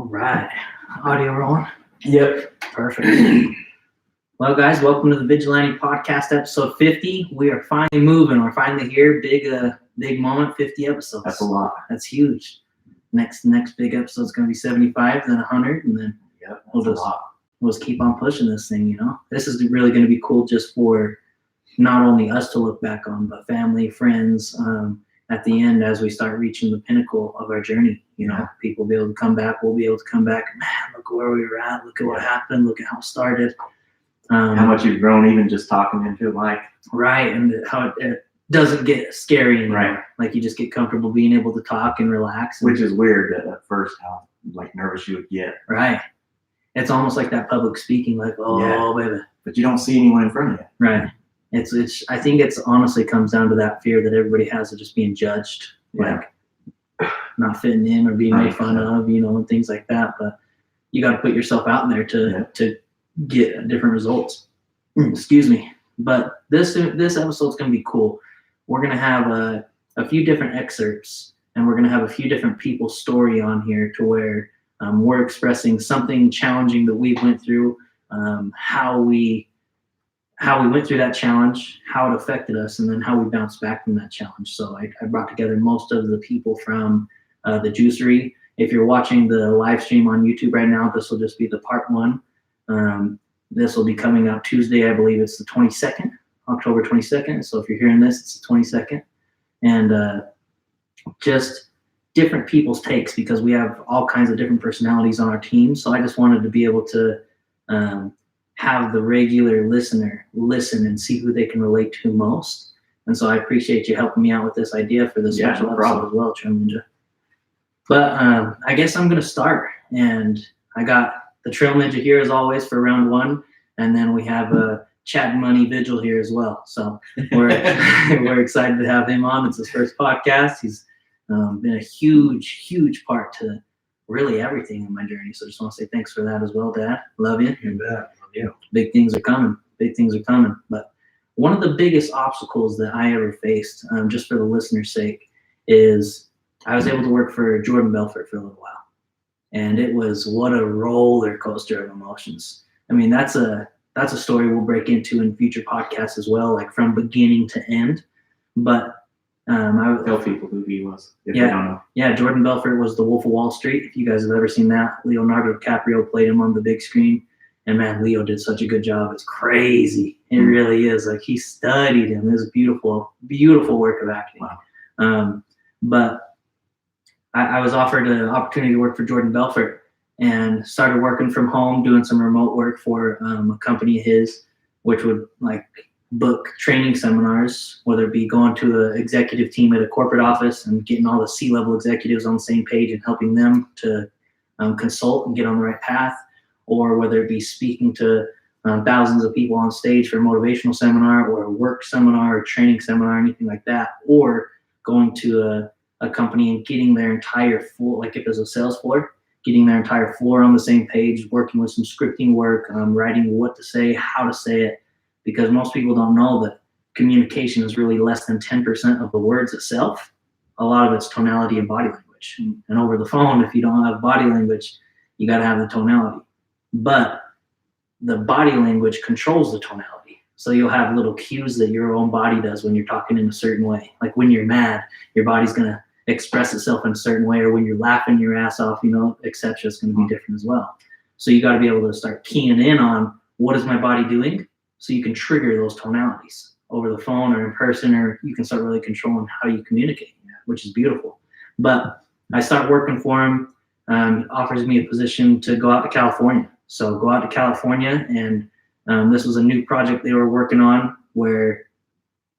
All right. Audio rolling? Yep. Perfect. Well, guys, welcome to the Vigilante podcast, episode 50. We are finally moving. We're finally here. Big moment, 50 episodes. That's a lot. That's huge. Next big episode is going to be 75, then 100, and then we'll just keep on pushing this thing, you know? This is really going to be cool just for not only us to look back on, but family, friends, at the end as we start reaching the pinnacle of our journey. You know, people will be able to come back. We'll be able to come back. Man, look where we were at. Look at what happened. Look at how it started. How much you've grown even just talking into it, like. Right, and how it doesn't get scary anymore. Right. Like you just get comfortable being able to talk and relax. Which is weird at first how nervous you would get. Right. It's almost like that public speaking, like, baby. But you don't see anyone in front of you. Right. I think it's honestly comes down to that fear that everybody has of just being judged, like not fitting in or being made fun of, you know, and things like that. But you got to put yourself out there to get different results. Excuse me. But this episode's going to be cool. We're going to have a few different excerpts, and we're going to have a few different people's story on here to where we're expressing something challenging that we went through, how we went through that challenge, how it affected us, and then how we bounced back from that challenge. So I brought together most of the people from the juicery. If you're watching the live stream on YouTube right now, this will just be the part one. This will be coming out Tuesday, I believe it's the 22nd, October 22nd. So if you're hearing this, it's the 22nd. And just different people's takes, because we have all kinds of different personalities on our team. So I just wanted to be able to have the regular listener listen and see who they can relate to most. And so I appreciate you helping me out with this idea for this special episode as well, Trail Ninja. But I guess I'm going to start. And I got the Trail Ninja here as always for round one. And then we have Chat Money Vigil here as well. So we're excited to have him on. It's his first podcast. He's been a huge part to really everything in my journey. So just want to say thanks for that as well, Dad. Love you. You bet. Love you. Big things are coming. But one of the biggest obstacles that I ever faced, just for the listener's sake, is I was able to work for Jordan Belfort for a little while. And it was what a roller coaster of emotions. I mean, that's a story we'll break into in future podcasts as well, like from beginning to end. But I would tell people who he was if they don't know. Yeah, Jordan Belfort was the Wolf of Wall Street. If you guys have ever seen that, Leonardo DiCaprio played him on the big screen. And man, Leo did such a good job. It's crazy. It really is. Like he studied him. It was a beautiful work of acting. Wow. But I was offered an opportunity to work for Jordan Belfort and started working from home, doing some remote work for a company of his, which would like book training seminars, whether it be going to an executive team at a corporate office and getting all the C-level executives on the same page and helping them to consult and get on the right path, or whether it be speaking to thousands of people on stage for a motivational seminar or a work seminar or training seminar, anything like that, or going to a company and getting their entire floor, like if it was a sales floor, getting their entire floor on the same page, working with some scripting work, writing what to say, how to say it, because most people don't know that communication is really less than 10% of the words itself. A lot of it's tonality and body language. And over the phone, if you don't have body language, you got to have the tonality. But the body language controls the tonality. So you'll have little cues that your own body does when you're talking in a certain way. Like when you're mad, your body's going to express itself in a certain way, or when you're laughing your ass off, you know, etc. It's going to be different as well. So you got to be able to start keying in on what is my body doing, so you can trigger those tonalities over the phone or in person, or you can start really controlling how you communicate, which is beautiful. But I start working for him, offers me a position to go out to California. So go out to California, and this was a new project they were working on where,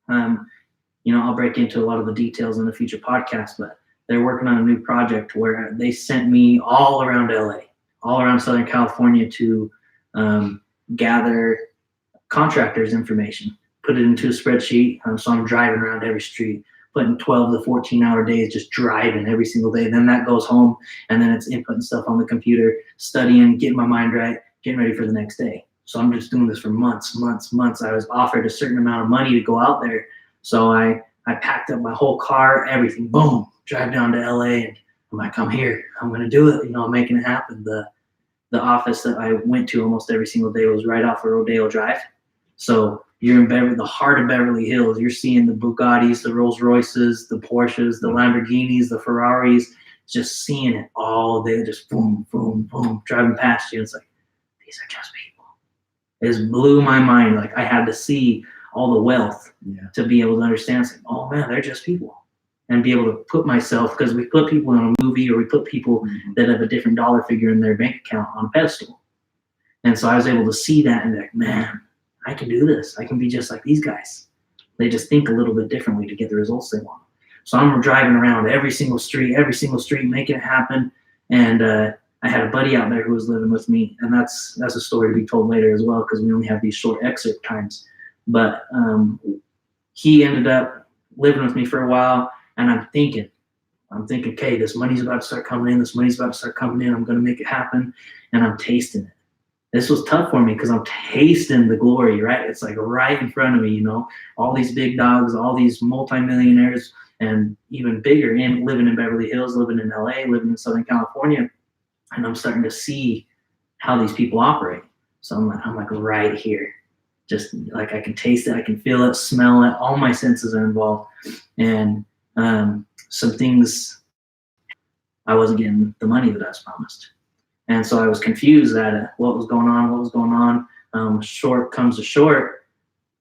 you know, I'll break into a lot of the details in the future podcast, but they're working on a new project where they sent me all around LA, all around Southern California to gather contractors' information, put it into a spreadsheet. So I'm driving around every street, putting 12 to 14-hour days, just driving every single day. Then that goes home, and then it's inputting stuff on the computer, studying, getting my mind right, getting ready for the next day. So I'm just doing this for months. I was offered a certain amount of money to go out there. So I packed up my whole car, everything, boom, drive down to LA, and I'm like, I'm here. I'm gonna do it. I'm making it happen. The office that I went to almost every single day was right off of Rodeo Drive. So you're in the heart of Beverly Hills. You're seeing the Bugattis, the Rolls Royces, the Porsches, the Lamborghinis, the Ferraris, just seeing it all day, just boom, boom, boom, driving past you. It's like, these are just people. It just blew my mind. Like I had to see all the wealth to be able to understand, like, oh man, they're just people. And be able to put myself, because we put people in a movie or we put people that have a different dollar figure in their bank account on a pedestal. And so I was able to see that and be like, man, I can do this. I can be just like these guys. They just think a little bit differently to get the results they want. So I'm driving around every single street, making it happen. And I had a buddy out there who was living with me, and that's a story to be told later as well, because we only have these short excerpt times. But he ended up living with me for a while. And I'm thinking, okay, this money's about to start coming in. I'm going to make it happen. And I'm tasting it. This was tough for me because I'm tasting the glory, right? It's like right in front of me, all these big dogs, all these multimillionaires, and even bigger, and living in Beverly Hills, living in LA, living in Southern California. And I'm starting to see how these people operate. So I'm like right here. Just like I can taste it, I can feel it, smell it. All my senses are involved. And some things, I wasn't getting the money that I was promised. And so I was confused at what was going on. Short comes to short,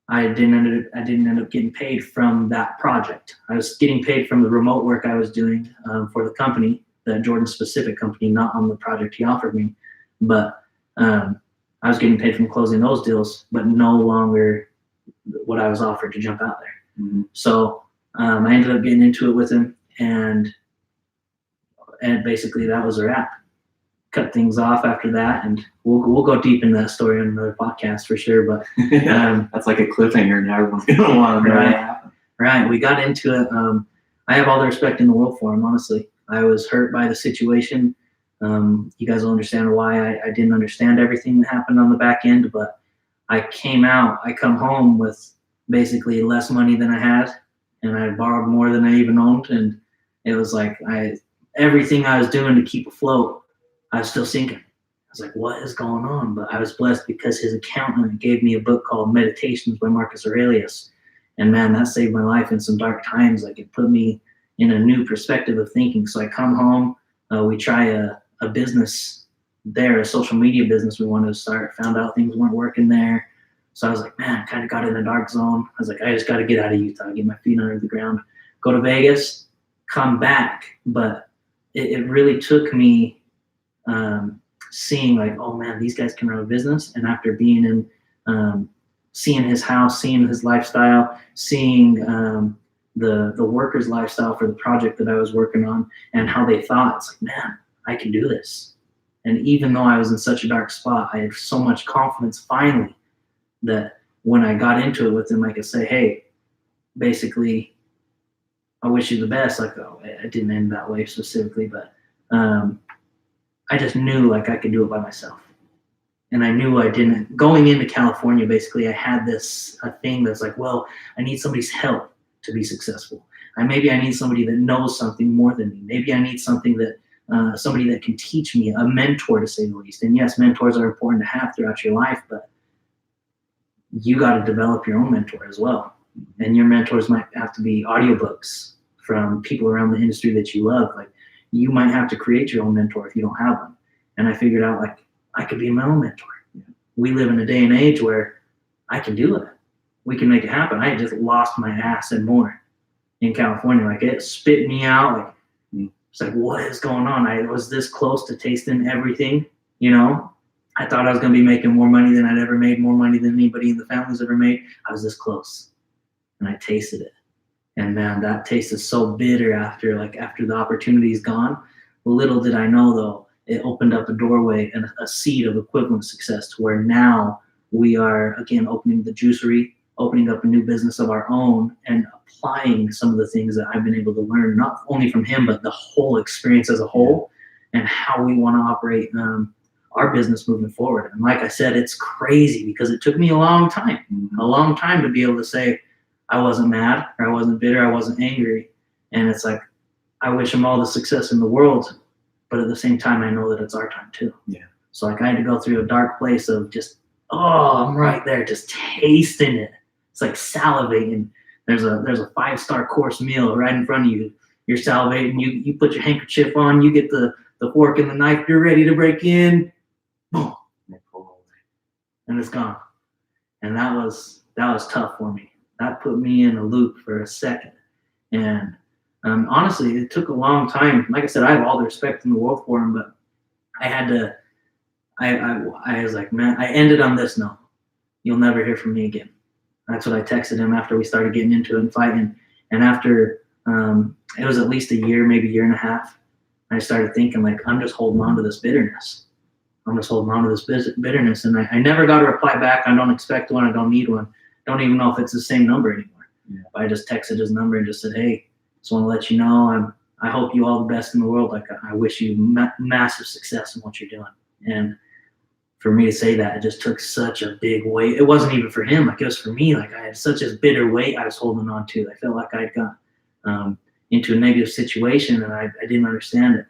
I didn't end up getting paid from that project. I was getting paid from the remote work I was doing for the company, the Jordan specific company, not on the project he offered me. But I was getting paid from closing those deals, but no longer what I was offered to jump out there. So I ended up getting into it with him, and basically that was a wrap. Cut things off after that, and we'll go deep into that story on another podcast for sure. But that's like a cliffhanger, and everyone's gonna want to know what happened. Right, we got into it. I have all the respect in the world for him. Honestly, I was hurt by the situation. You guys will understand why I didn't understand everything that happened on the back end, but I come home with basically less money than I had, and I borrowed more than I even owned, and it was like everything I was doing to keep afloat, I was still sinking. I was like, what is going on? But I was blessed because his accountant gave me a book called Meditations by Marcus Aurelius. And man, that saved my life in some dark times. Like it put me in a new perspective of thinking. So I come home, we try a business there, a social media business we wanted to start, found out things weren't working there. So I was like, man, I kind of got in a dark zone. I was like, I just got to get out of Utah, get my feet under the ground, go to Vegas, come back. But it really took me seeing like, oh man, these guys can run a business. And after being in, seeing his house, seeing his lifestyle, seeing the workers' lifestyle for the project that I was working on and how they thought, it's like, man, I can do this. And even though I was in such a dark spot, I had so much confidence finally that when I got into it with him, I could say, hey, basically, I wish you the best. Like, oh, it didn't end that way specifically, but I just knew like I could do it by myself. And I knew I didn't. Going into California, basically, I had this thing that's like, well, I need somebody's help to be successful. Maybe I need somebody that knows something more than me. Maybe I need something that somebody that can teach me, a mentor to say the least. And yes, mentors are important to have throughout your life, but you got to develop your own mentor as well. And your mentors might have to be audiobooks from people around the industry that you love. Like you might have to create your own mentor if you don't have one. And I figured out like I could be my own mentor. We live in a day and age where I can do it. We can make it happen. I just lost my ass and more in California. Like it spit me out. Like it's like, what is going on? I was this close to tasting everything, I thought I was going to be making more money than I'd ever made, more money than anybody in the family's ever made. I was this close, and I tasted it. And man, that taste is so bitter after the opportunity's gone. Little did I know, though, it opened up a doorway and a seed of equivalent success to where now we are, again, opening the juicery, opening up a new business of our own, and applying some of the things that I've been able to learn, not only from him, but the whole experience as a whole, and how we want to operate our business moving forward. And like I said, it's crazy because it took me a long time to be able to say I wasn't mad or I wasn't bitter, I wasn't angry. And it's like, I wish him all the success in the world, but at the same time, I know that it's our time too. Yeah. So like I had to go through a dark place of just, oh, I'm right there, just tasting it. It's like salivating. There's a 5-star course meal right in front of you. You're salivating. You put your handkerchief on. You get the fork and the knife. You're ready to break in. Boom, and it's gone. And that was tough for me. That put me in a loop for a second. And honestly, it took a long time. Like I said, I have all the respect in the world for him, but I had to. I was like, man, I ended on this note. You'll never hear from me again. That's what I texted him after we started getting into it and fighting. And after it was at least a year, maybe a year and a half, I started thinking like, I'm just holding on to this bitterness. I'm just holding on to this bitterness. And I never got a reply back. I don't expect one. I don't need one. Don't even know if it's the same number anymore. Yeah. I just texted his number and just said, hey, just want to let you know, I hope you all the best in the world. Like I wish you massive success in what you're doing. And for me to say that, it just took such a big weight. It wasn't even for him. Like it was for me. Like I had such a bitter weight I was holding on to. I felt like I'd got into a negative situation and I didn't understand it.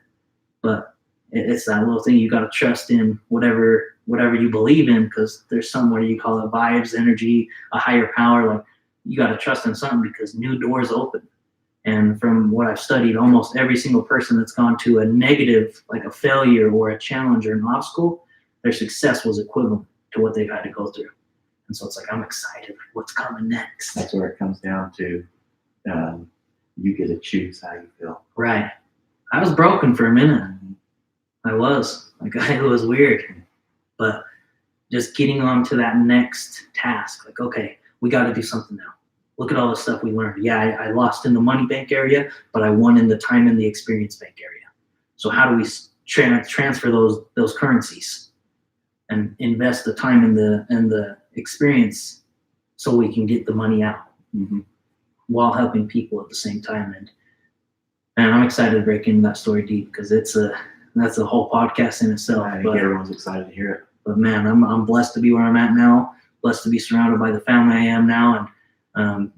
But it's that little thing. You got to trust in whatever you believe in, because there's somewhere you call it vibes, energy, a higher power. Like you got to trust in something because new doors open. And from what I've studied, almost every single person that's gone to a negative, like a failure or a challenge or an obstacle, their success was equivalent to what they've had to go through. And so it's like, I'm excited for what's coming next. That's where it comes down to. You get to choose how you feel. Right. I was broken for a minute. I was. Like, it was weird. But just getting on to that next task, like, okay, we got to do something now. Look at all the stuff we learned. Yeah, I lost in the money bank area, but I won in the time and the experience bank area. So how do we transfer those currencies and invest the time and the experience so we can get the money out while helping people at the same time? And I'm excited to break into that story deep, because that's a whole podcast in itself. I think everyone's excited to hear it. But man, I'm blessed to be where I'm at now. Blessed to be surrounded by the family I am now, and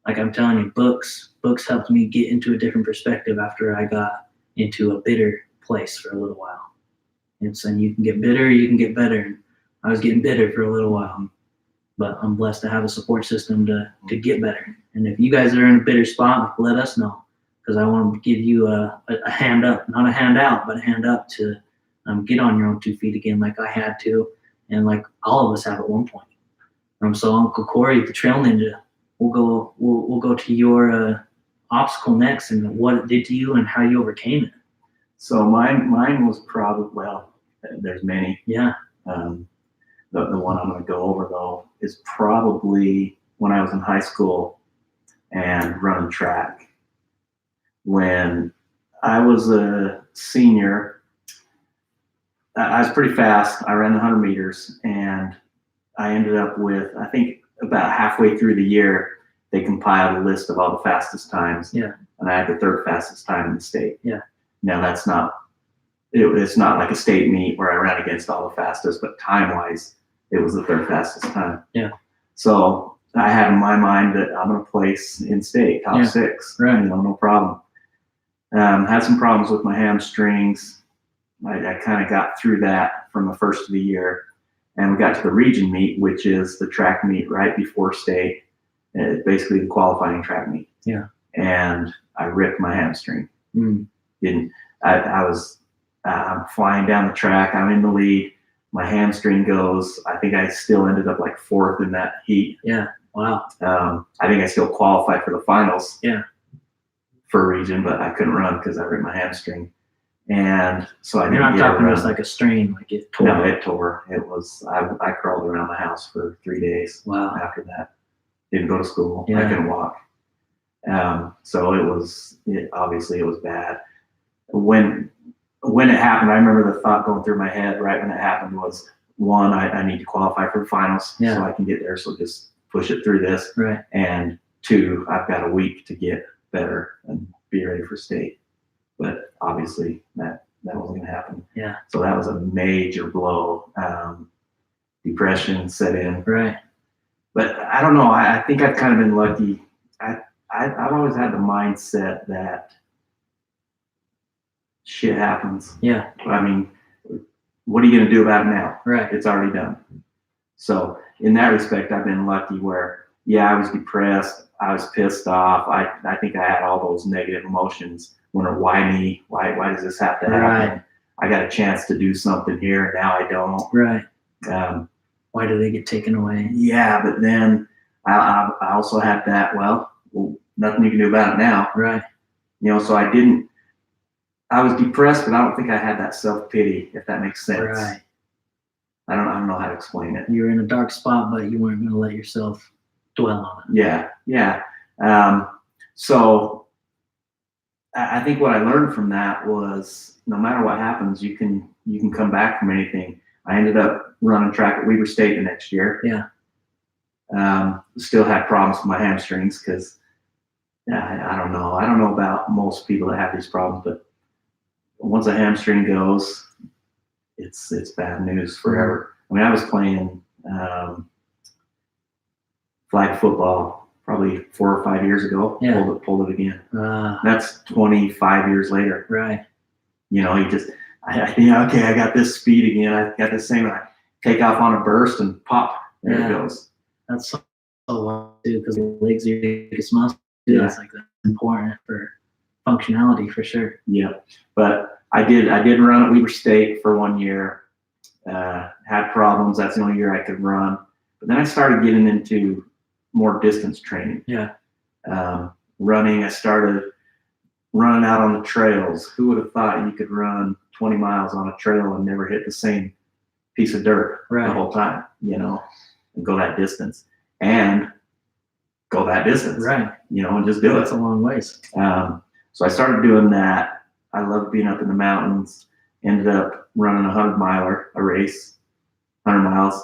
like I'm telling you, books helped me get into a different perspective after I got into a bitter place for a little while. And saying you can get bitter, you can get better. And I was getting bitter for a little while, but I'm blessed to have a support system to get better. And if you guys are in a bitter spot, let us know, because I want to give you a hand up, not a handout, but a hand up to get on your own 2 feet again, like I had to, and like all of us have at one point. So Uncle Corey, the Trail Ninja, we'll go to your obstacle next and what it did to you and how you overcame it. So mine was probably, well, there's many. Yeah. The one I'm going to go over though is probably when I was in high school and running track. When I was a senior, I was pretty fast. I ran 100 meters, and I ended up with, I think about halfway through the year, they compiled a list of all the fastest times. Yeah. And I had the 3rd fastest time in the state. Yeah. Now it's not like a state meet where I ran against all the fastest, but time-wise, it was the 3rd fastest time. Yeah. So I had in my mind that I'm going to place in state, top 6. Right. No problem. Had some problems with my hamstrings. I kind of got through that from the first of the year. And we got to the region meet, which is the track meet right before state. It's basically the qualifying track meet. Yeah. And I ripped my hamstring. I'm flying down the track. I'm in the lead. My hamstring goes. I think I still ended up like 4th in that heat. Yeah. Wow. I think I still qualified for the finals. Yeah. For a region, but I couldn't run because I ripped my hamstring. And so I didn't. You're not talking just like a strain, like it tore. No, it tore. It was. I crawled around the house for 3 days. Wow. After that, didn't go to school. Yeah. I couldn't walk. So it was. Obviously, it was bad. When it happened, I remember the thought going through my head right when it happened was, 1, I need to qualify for the finals so I can get there. So just push it through this. Right. And 2, I've got a week to get better and be ready for state. But obviously that wasn't going to happen. Yeah. So that was a major blow. Depression set in. Right. But I don't know. I think I've kind of been lucky. I've always had the mindset that shit happens. Yeah. I mean, what are you going to do about it now? Right. It's already done. So in that respect, I've been lucky where, yeah, I was depressed. I was pissed off. I think I had all those negative emotions. Wondering why me? Why does this have to happen? Right. I got a chance to do something here, and now I don't. Right. Why do they get taken away? Yeah, but then I also had that. Well, nothing you can do about it now. Right. So I was depressed, but I don't think I had that self-pity, if that makes sense. Right. I don't know how to explain it. You were in a dark spot, but you weren't going to let yourself dwell on it. Yeah. So I think what I learned from that was no matter what happens, you can come back from anything. I ended up running track at Weber State the next year. Yeah. Still had problems with my hamstrings because I don't know. I don't know about most people that have these problems, but once a hamstring goes, it's bad news forever. I mean, I was playing flag football probably 4 or 5 years ago. Yeah. Pulled it again. That's 25 years later. Right. You just I think, okay, I got this speed again. I got this same. I take off on a burst and pop. There it goes. That's so wild too, because the legs are your biggest muscle. Yeah. It's like that's important for functionality for sure. Yeah, but I did run at Weber State for 1 year. Had problems. That's the only year I could run. But then I started getting into more distance training. Yeah. Running. I started running out on the trails. Who would have thought you could run 20 miles on a trail and never hit the same piece of dirt the whole time, and go that distance. And go that distance. Right. And just do it. That's a long ways. So I started doing that. I loved being up in the mountains. Ended up running a 100-miler, a race, 100 miles.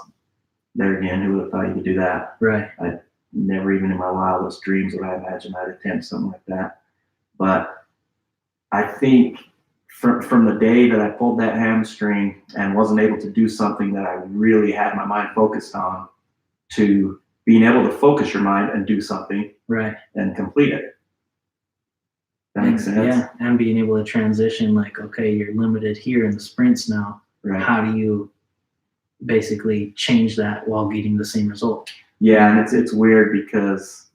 There again, who would have thought you could do that? Right. I never even in my wildest dreams would I imagine I'd attempt something like that. But I think from the day that I pulled that hamstring and wasn't able to do something that I really had my mind focused on, to being able to focus your mind and do something and complete it. That makes sense? Yeah, and being able to transition, like, okay, you're limited here in the sprints now. Right. How do you basically change that while getting the same result? Yeah, and it's weird because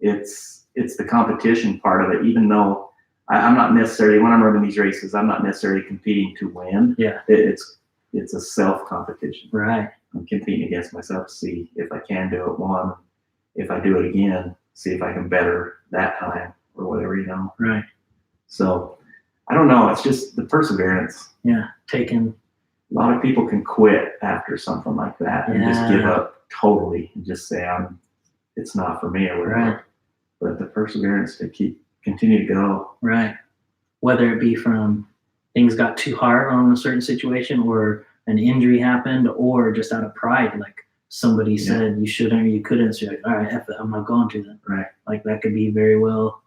it's the competition part of it. Even though I'm not necessarily, when I'm running these races, I'm not necessarily competing to win. Yeah. It's a self competition. Right. I'm competing against myself to see if I can do it. One, if I do it again, see if I can better that time or whatever, Right. So I don't know. It's just the perseverance. Yeah. A lot of people can quit after something like that and just give up totally and just say, it's not for me or whatever. Right. But the perseverance to continue to go. Right. Whether it be from things got too hard on a certain situation, or an injury happened, or just out of pride, like somebody said you shouldn't or you couldn't, so you're like, all right, F it, I'm not going to then. Right. Like that could be very well,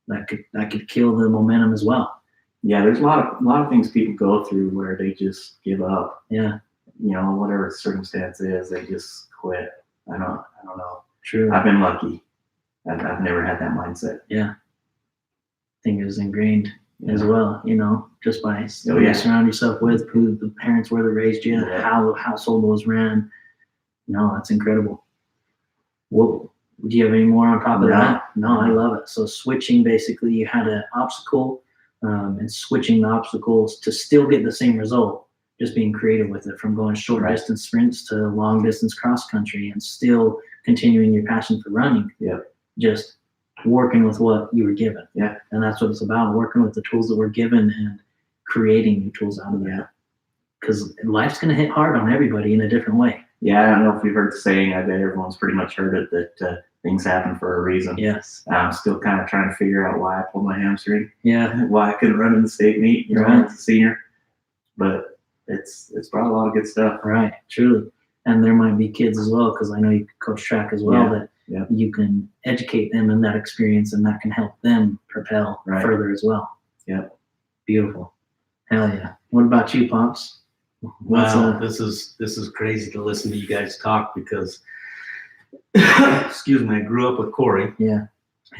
that could kill the momentum as well. Yeah, there's a lot of things people go through where they just give up. Yeah. Whatever the circumstance is, they just quit. I don't know. True. I've been lucky. I've never had that mindset. Yeah. I think it was ingrained as well, just by who you surround yourself with, who the parents were that raised you, how the household was ran. No, that's incredible. Well, do you have any more on top of that? No, I love it. So switching, basically, you had an obstacle, and switching the obstacles to still get the same result, just being creative with it, from going short distance sprints to long distance cross country, and still continuing your passion for running. Yeah. Just working with what you were given. Yeah. And that's what it's about, working with the tools that we're given and creating new tools out of that. Because life's going to hit hard on everybody in a different way. Yeah, I don't know if you've heard the saying. I bet everyone's pretty much heard it, that things happen for a reason. Yes. I'm still kind of trying to figure out why I pulled my hamstring. Yeah. Why I couldn't run in the state meet, as a senior. But it's brought a lot of good stuff. Right, truly. And there might be kids as well, because I know you coach track as well, that you can educate them in that experience, and that can help them propel further as well. Yeah. Beautiful. Hell yeah. What about you, Pops? Wow, this is crazy to listen to you guys talk, because excuse me, I grew up with Corey. Yeah.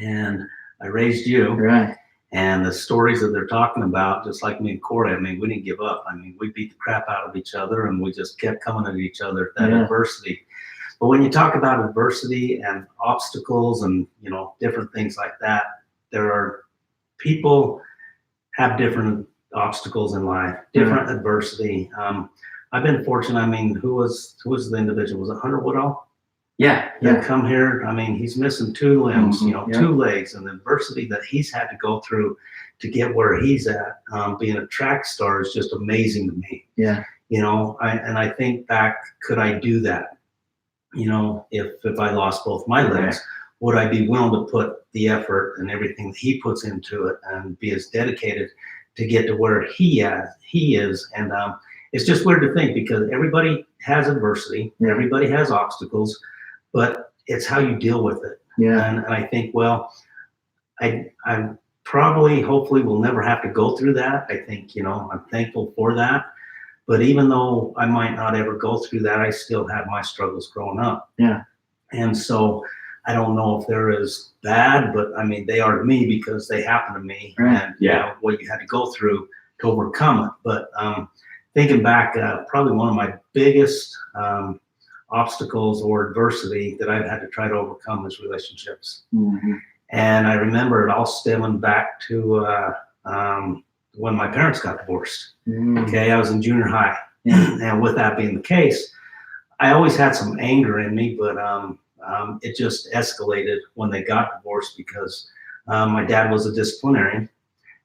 And I raised you. Right. And the stories that they're talking about, just like me and Corey, I mean, we didn't give up. I mean, we beat the crap out of each other, and we just kept coming at each other, that adversity. But when you talk about adversity and obstacles and, you know, different things like that, there are people have different obstacles in life, different adversity. I've been fortunate. I mean, who was the individual? Was it Hunter Woodall? Yeah. That come here. I mean, he's missing 2 limbs, you know, Yeah. 2 legs, and the adversity that he's had to go through to get where he's at, being a track star is just amazing to me. Yeah. You know, I think back, could I do that? You know, if I lost both my legs, would I be willing to put the effort and everything that he puts into it and be as dedicated to get to where he is? And it's just weird to think, because everybody has adversity, everybody has obstacles, but it's how you deal with it. Yeah. And I think, well, I'm probably, hopefully, will never have to go through that. I think, you know, I'm thankful for that. But even though I might not ever go through that, I still had my struggles growing up. Yeah. And so I don't know if they're as bad, but I mean, they are to me because they happen to me. Right. And you know, what you had to go through to overcome it. But thinking back, probably one of my biggest obstacles or adversity that I've had to try to overcome is relationships. And I remember it all stemming back to when my parents got divorced. Okay, I was in junior high. And with that being the case, I always had some anger in me, but it just escalated when they got divorced, because my dad was a disciplinarian,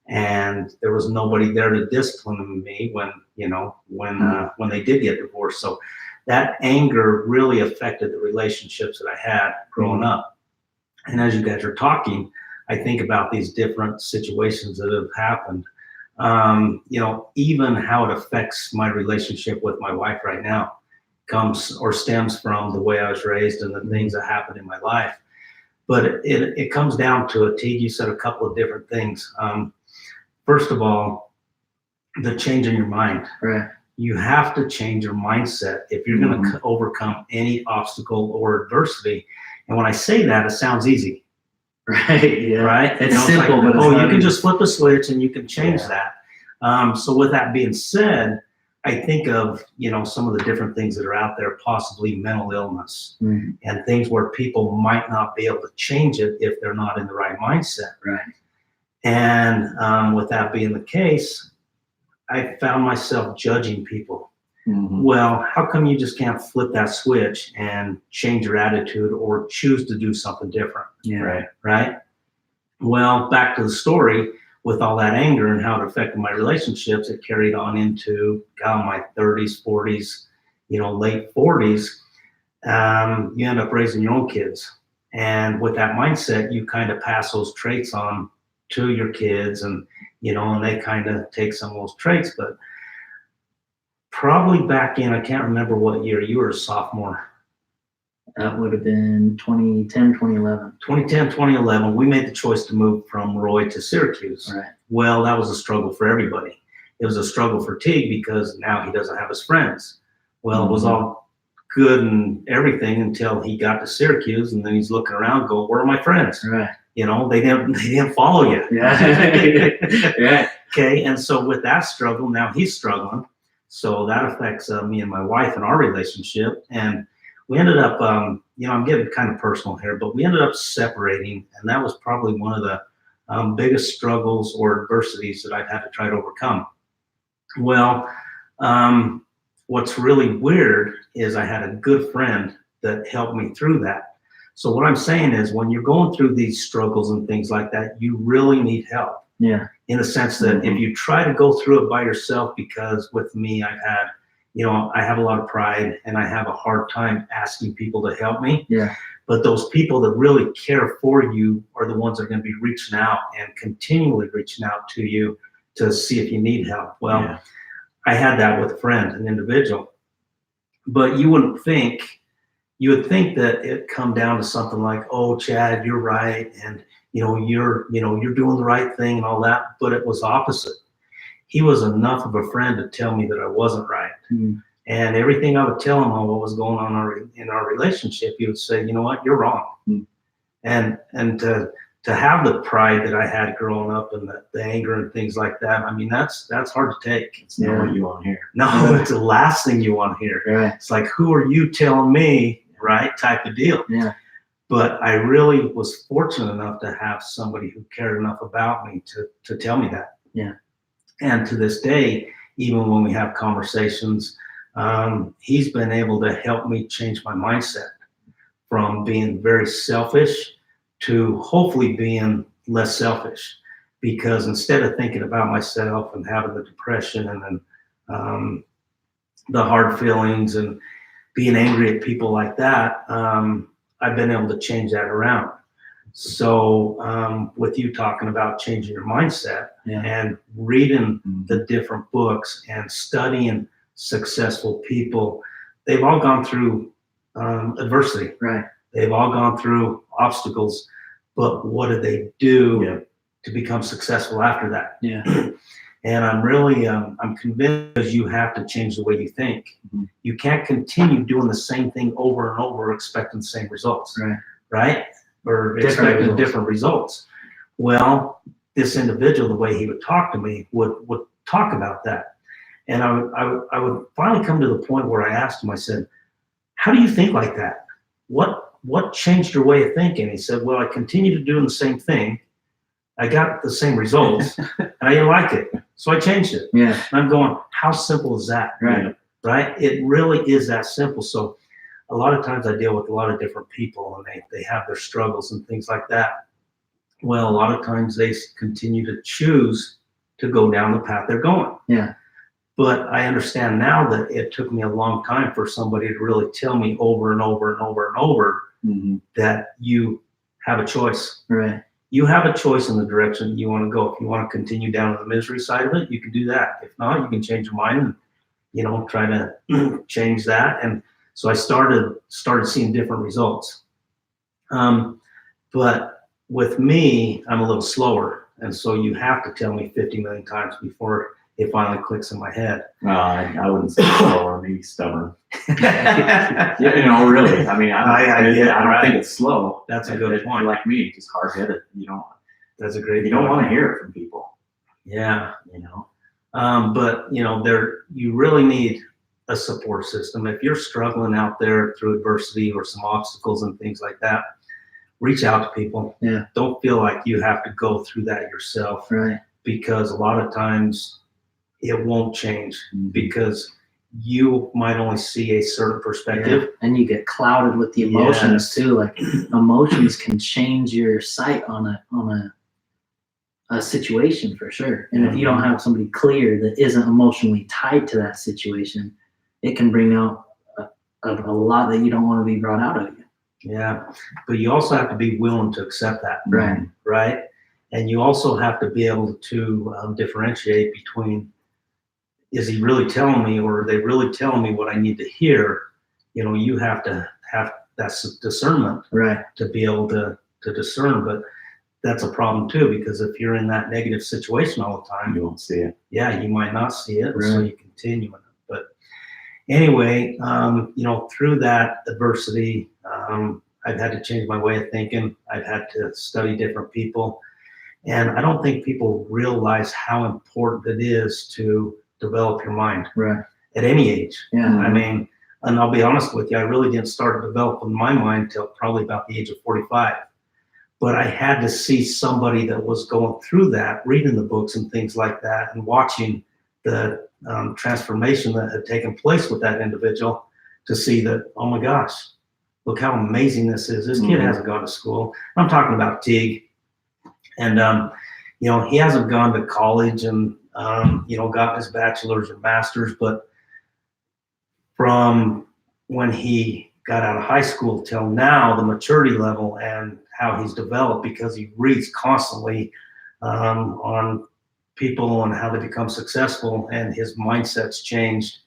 and there was nobody there to discipline me when, you know, when they did get divorced. So that anger really affected the relationships that I had growing up. And as you guys are talking, I think about these different situations that have happened. You know, even how it affects my relationship with my wife right now comes or stems from the way I was raised and the things that happened in my life. But it comes down to it. Teague, you said a couple of different things. First of all, the change in your mind. Right. You have to change your mindset if you're going to overcome any obstacle or adversity. And when I say that, it sounds easy. Right. Yeah. Right. It's you know, simple, it's like, but it's you not can easy. just flip a switch and you can change that. So with that being said, I think of, you know, some of the different things that are out there, possibly mental illness and things where people might not be able to change it if they're not in the right mindset. Right. And with that being the case, I found myself judging people. Well, how come you just can't flip that switch and change your attitude or choose to do something different? Yeah. Right. Well, back to the story, with all that anger and how it affected my relationships, it carried on into my 30s, 40s, you know, late 40s. You end up raising your own kids. And with that mindset, you kind of pass those traits on to your kids, and, you know, and they kind of take some of those traits. But probably back in, I can't remember what year, you were a sophomore. That would have been 2010, 2011. 2010, 2011, we made the choice to move from Roy to Syracuse. Right. Well, that was a struggle for everybody. It was a struggle for Teague because now he doesn't have his friends. Well, it was all good and everything until he got to Syracuse, and then he's looking around going, where are my friends? Right. You know, they didn't follow you. Yeah. Yeah. Okay, and so with that struggle, now he's struggling. So that affects me and my wife and our relationship. And we ended up, you know, I'm getting kind of personal here, but we ended up separating. And that was probably one of the biggest struggles or adversities that I've had to try to overcome. Well, what's really weird is I had a good friend that helped me through that. So what I'm saying is, when you're going through these struggles and things like that, you really need help. Yeah. In the sense that if you try to go through it by yourself, because with me, I've had, you know, I have a lot of pride and I have a hard time asking people to help me. Yeah. But those people that really care for you are the ones that are going to be reaching out and continually reaching out to you to see if you need help. Well, I had that with a friend, an individual, but you would think that it come down to something like, oh, Chad, you're right. And, you're doing the right thing and all that, but it was opposite. He was enough of a friend to tell me that I wasn't right. And everything I would tell him on what was going on in our relationship, he would say, you know what, you're wrong. And to have the pride that I had growing up and the anger and things like that, I mean, that's hard to take. It's not what you want to hear. No, it's the last thing you want to hear. Right. It's like, who are you telling me, right? Type of deal. Yeah. But I really was fortunate enough to have somebody who cared enough about me to tell me that. Yeah. And to this day, even when we have conversations, he's been able to help me change my mindset from being very selfish to hopefully being less selfish. Because instead of thinking about myself and having the depression and then the hard feelings and being angry at people like that, I've been able to change that around. So with you talking about changing your mindset and reading the different books and studying successful people, they've all gone through adversity. Right. They've all gone through obstacles, but what did they do to become successful after that? Yeah. And I'm really, I'm convinced because you have to change the way you think. Mm-hmm. You can't continue doing the same thing over and over expecting the same results. Right. Right? Or expecting different results. Well, this individual, the way he would talk to me, would talk about that. And I would finally come to the point where I asked him, I said, how do you think like that? What changed your way of thinking? He said, well, I continue to do the same thing. I got the same results and I didn't like it. So I changed it. Yeah. And I'm going, how simple is that? Right. Right? It really is that simple. So a lot of times I deal with a lot of different people and they have their struggles and things like that. Well, a lot of times they continue to choose to go down the path they're going. Yeah. But I understand now that it took me a long time for somebody to really tell me over and over and over and over that you have a choice. Right. You have a choice in the direction you want to go. If you want to continue down the misery side of it, you can do that. If not, you can change your mind and, try to change that. And so I started seeing different results. But with me, I'm a little slower. And so you have to tell me 50 million times before it finally clicks in my head. I wouldn't say slow, or maybe stubborn. Really. I mean, I don't think it's slow. That's a good point. Like me, just hard-headed. That's a great. You don't want to hear it from people. Yeah. But you really need a support system. If you're struggling out there through adversity or some obstacles and things like that, reach out to people. Yeah. Don't feel like you have to go through that yourself. Right. Because a lot of times it won't change because you might only see a certain perspective. Yeah. And you get clouded with the emotions too. Like emotions can change your sight on a situation for sure. And if you don't have somebody clear that isn't emotionally tied to that situation, it can bring out a lot that you don't want to be brought out of you. Yeah. But you also have to be willing to accept that. Right. Right. And you also have to be able to differentiate between, is he really telling me, or are they really telling me what I need to hear? You have to have that discernment, right, to be able to discern. But that's a problem too, because if you're in that negative situation all the time, you won't see it. Yeah, you might not see it, right. So you continue in it. But anyway, through that adversity, I've had to change my way of thinking. I've had to study different people. And I don't think people realize how important it is to develop your mind at any age. Yeah. I mean, and I'll be honest with you, I really didn't start developing my mind till probably about the age of 45. But I had to see somebody that was going through that, reading the books and things like that, and watching the transformation that had taken place with that individual to see that, oh my gosh, look how amazing this is. This kid hasn't gone to school. I'm talking about Teague. And, he hasn't gone to college and, got his bachelor's or master's, but from when he got out of high school till now, the maturity level and how he's developed, because he reads constantly on people and how they become successful, and his mindset's changed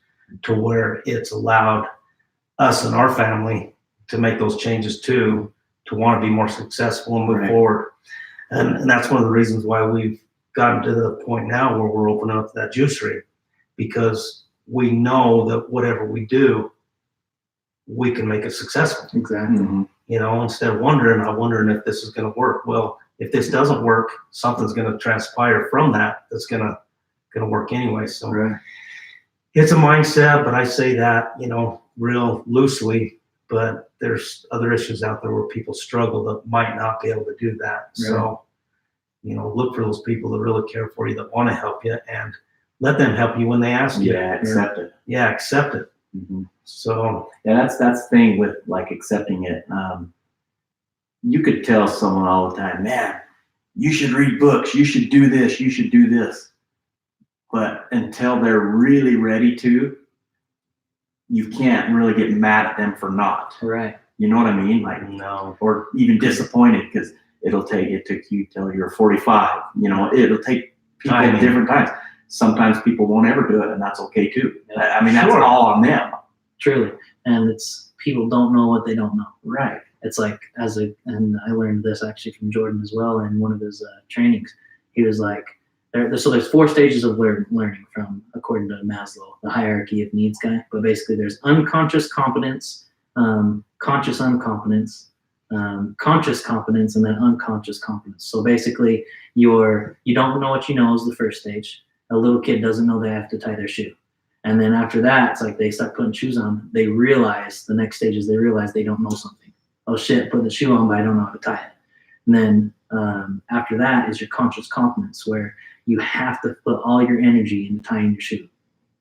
to where it's allowed us and our family to make those changes too, to want to be more successful and move forward. And that's one of the reasons why we've gotten to the point now where we're opening up that juicery, because we know that whatever we do, we can make it successful. Exactly. Instead of wondering if this is going to work. Well, if this doesn't work, something's going to transpire from that that's going to work anyway. So Right. it's a mindset, but I say that, real loosely, but there's other issues out there where people struggle that might not be able to do that. Right. So, look for those people that really care for you, that want to help you, and let them help you when they ask you. Yeah, accept it. Yeah, accept it. Mm-hmm. So yeah, that's the thing with like accepting it. You could tell someone all the time, man, you should read books, you should do this, you should do this. But until they're really ready to, you can't really get mad at them for not. Right. You know what I mean? Like, no. or even disappointed because it took you till you're 45. It'll take people at different times. Sometimes people won't ever do it, and that's okay too. I mean, that's all on them. Truly. And it's people don't know what they don't know. Right. It's like and I learned this actually from Jordan as well in one of his trainings. He was like, so there's 4 stages of learning from, according to Maslow, the hierarchy of needs guy. But basically there's unconscious competence, conscious uncompetence, conscious competence, and then unconscious competence. So basically you don't know what you know is the first stage. A little kid doesn't know they have to tie their shoe. And then after that, it's like they start putting shoes on. They realize, the next stage is they realize they don't know something. Oh shit, put the shoe on, but I don't know how to tie it. And then after that is your conscious competence, where you have to put all your energy into tying your shoe.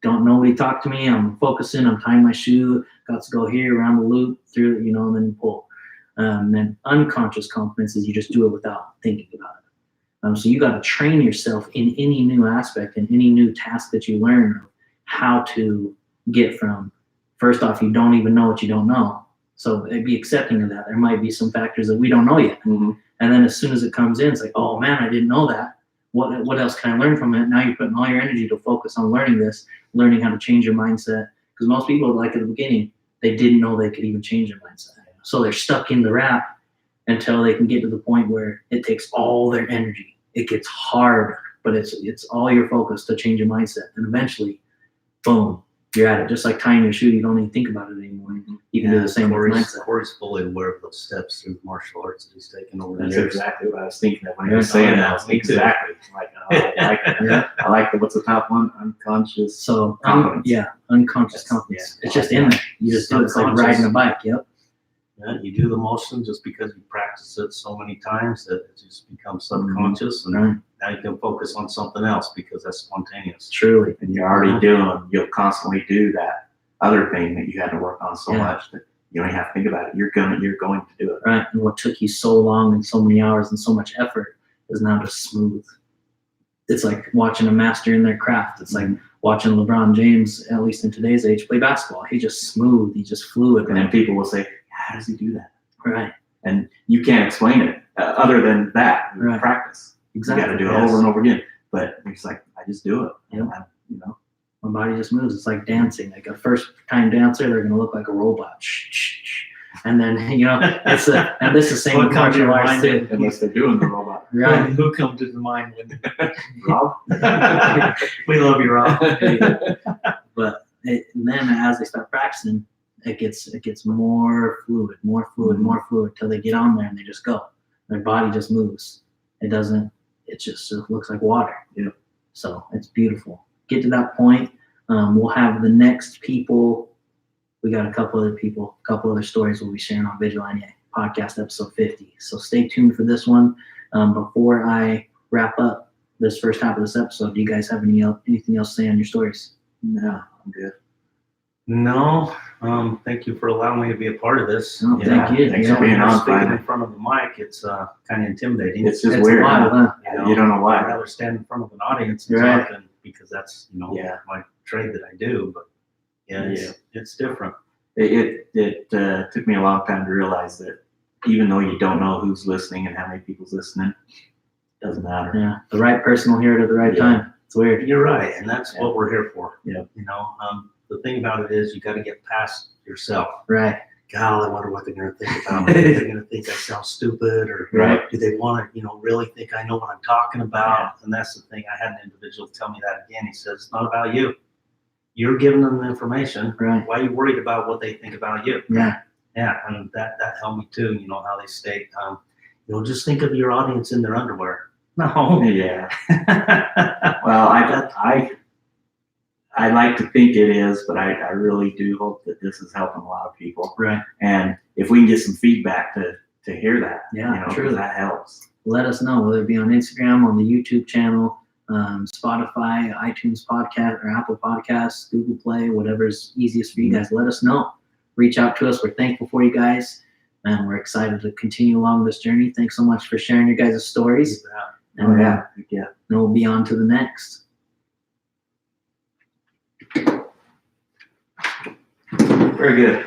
Don't nobody talk to me. I'm focusing. I'm tying my shoe. Got to go here around the loop through, and then you pull. Then unconscious competence is you just do it without thinking about it. So you got to train yourself in any new aspect, in any new task that you learn, how to get from, first off, you don't even know what you don't know. So be accepting of that. There might be some factors that we don't know yet. Mm-hmm. And then as soon as it comes in, it's like, oh man, I didn't know that. What else can I learn from it? Now you're putting all your energy to focus on learning this, learning how to change your mindset. Because most people, like at the beginning, they didn't know they could even change their mindset. So they're stuck in the rap until they can get to the point where it takes all their energy. It gets hard, but it's all your focus to change your mindset. And eventually, boom, you're at it. Just like tying your shoe, you don't even think about it anymore. You can do the same with mindset. Corey's fully aware of those steps through martial arts that he's taken over the That's years. exactly what I was thinking of when you were saying that. Exactly. Like, I like it. Yeah. I like the, what's the top one? Unconscious. So competence. Unconscious competence. Yeah. It's just in there. You just do it. It's like riding a bike. Yep. Yeah, you do the motion just because you practice it so many times that it just becomes subconscious, and now you can focus on something else because that's spontaneous. Truly. And you're already you'll constantly do that other thing that you had to work on so much that you don't even have to think about it. You're going to do it. Right. And what took you so long and so many hours and so much effort is now just smooth. It's like watching a master in their craft. It's like watching LeBron James, at least in today's age, play basketball. He just smooth. He just fluid. And then people will say, how does he do that? Right. And you can't explain it other than that. Right. Practice. Exactly. You got to do it over and over again. But it's like, I just do it. Yep. My body just moves. It's like dancing. Like a first-time dancer, they're going to look like a robot. And then, it's and this is the same with martial arts too. Unless they're doing the robot. Right. Who comes to mind when Rob? we love you, Rob. But and then as they start practicing, it gets more fluid till they get on there and they just go. Their body just moves. It looks like water. Yeah. So it's beautiful. Get to that point. We'll have the next people. We got a couple other stories we'll be sharing on Vigilante podcast episode 50. So stay tuned for this one. Before I wrap up this first half of this episode, do you guys have anything else to say on your stories? No, I'm good. No, thank you for allowing me to be a part of this. Oh, thank you. Thanks for being on. Speaking in front of the mic, it's kind of intimidating. It's just weird. Wild, huh? You don't know why. I'd rather stand in front of an audience and Right. talk, because that's my trade that I do. But it's different. It took me a long time to realize that even though you don't know who's listening and how many people's listening, it doesn't matter. Yeah, the right person will hear it at the right time. It's weird. You're right, and that's what we're here for. Yeah. The thing about it is you got to get past yourself. Right. God, I wonder what they're going to think about me. They're going to think I sound stupid, or do they want to, really think I know what I'm talking about? Yeah. And that's the thing. I had an individual tell me that again. He says, it's not about you. You're giving them the information. Right. Why are you worried about what they think about you? Yeah. Yeah, and that helped me too. How they state, just think of your audience in their underwear. No. Yeah. Well, I like to think it is, but I really do hope that this is helping a lot of people. Right. And if we can get some feedback to hear that, Yeah, 'cause truly. that helps. Let us know, whether it be on Instagram, on the YouTube channel, Spotify, iTunes podcast, or Apple Podcasts, Google Play, whatever's easiest for you guys. Let us know. Reach out to us. We're thankful for you guys, and we're excited to continue along this journey. Thanks so much for sharing your guys' stories. And Oh yeah. then we'll be on to the next. Very good.